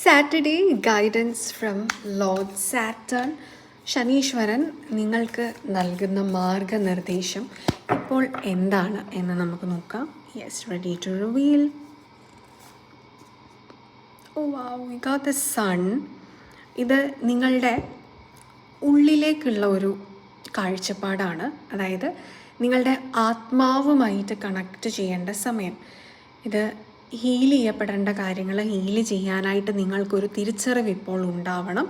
Saturday guidance from lord Saturn. ശനീശ്വരൻ നിങ്ങൾക്ക് നൽകുന്ന മാർഗനിർദ്ദേശം ഇപ്പോൾ എന്താണ് എന്ന് നമുക്ക് നോക്കാം. Yes, ready to reveal. Oh wow, we got the sun. ഇത് നിങ്ങളുടെ ഉള്ളിലേക്കുള്ള ഒരു കാഴ്ചപ്പാടാണ്. അതായത് നിങ്ങളുടെ ആത്മാവുമായിട്ട് കണക്റ്റ് ചെയ്യേണ്ട സമയം. ഇത് ഹീൽ ചെയ്യപ്പെടേണ്ട കാര്യങ്ങൾ ഹീൽ ചെയ്യാനായിട്ട് നിങ്ങൾക്കൊരു തിരിച്ചറിവ് ഇപ്പോൾ ഉണ്ടാവണം.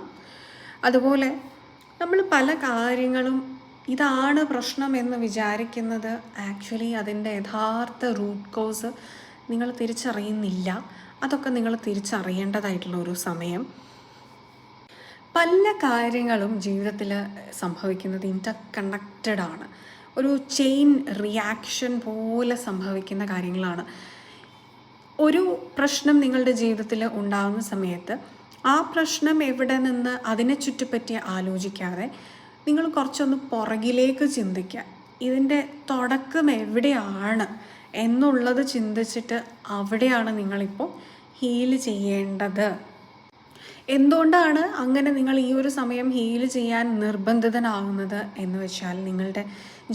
അതുപോലെ നമ്മൾ പല കാര്യങ്ങളും ഇതാണ് പ്രശ്നം എന്ന് വിചാരിക്കുന്നത് ആക്ച്വലി അതിൻ്റെ യഥാർത്ഥ റൂട്ട് കോസ് നിങ്ങൾ തിരിച്ചറിയുന്നില്ല. അതൊക്കെ നിങ്ങൾ തിരിച്ചറിയേണ്ടതായിട്ടുള്ള ഒരു സമയം. പല കാര്യങ്ങളും ജീവിതത്തിൽ സംഭവിക്കുന്നത് ഇൻ്റർ കണക്റ്റഡ് ആണ്. ഒരു ചെയിൻ റിയാക്ഷൻ പോലെ സംഭവിക്കുന്ന കാര്യങ്ങളാണ്. ഒരു പ്രശ്നം നിങ്ങളുടെ ജീവിതത്തിൽ ഉണ്ടാകുന്ന സമയത്ത് ആ പ്രശ്നം എവിടെ നിന്ന് അതിനെ ചുറ്റിപ്പറ്റി ആലോചിക്കാതെ നിങ്ങൾ കുറച്ചൊന്ന് പുറകിലേക്ക് ചിന്തിക്കുക. ഇതിൻ്റെ തുടക്കം എവിടെയാണ് എന്നുള്ളത് ചിന്തിച്ചിട്ട് അവിടെയാണ് നിങ്ങളിപ്പോൾ ഹീൽ ചെയ്യേണ്ടത്. എന്തുകൊണ്ടാണ് അങ്ങനെ നിങ്ങൾ ഈ ഒരു സമയം ഹീൽ ചെയ്യാൻ നിർബന്ധിതനാകുന്നത് എന്ന് വെച്ചാൽ നിങ്ങളുടെ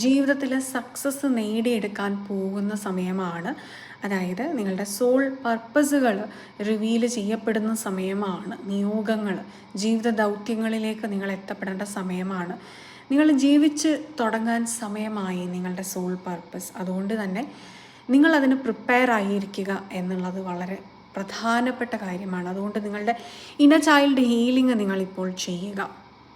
ജീവിതത്തിൽ സക്സസ് നേടിയെടുക്കാൻ പോകുന്ന സമയമാണ്. അതായത് നിങ്ങളുടെ സോൾ പർപ്പസുകൾ റിവീൽ ചെയ്യപ്പെടുന്ന സമയമാണ്. നിയോഗങ്ങൾ, ജീവിത ദൗത്യങ്ങളിലേക്ക് നിങ്ങൾ എത്തപ്പെടേണ്ട സമയമാണ്. നിങ്ങൾ ജീവിച്ച് തുടങ്ങാൻ സമയമായി നിങ്ങളുടെ സോൾ പർപ്പസ്. അതുകൊണ്ട് തന്നെ നിങ്ങളതിന് പ്രിപ്പയർ ആയിരിക്കുക എന്നുള്ളത് വളരെ പ്രധാനപ്പെട്ട കാര്യമാണ്. അതുകൊണ്ട് നിങ്ങളുടെ ഇന്നർ ചൈൽഡ് ഹീലിംഗ് നിങ്ങളിപ്പോൾ ചെയ്യുക.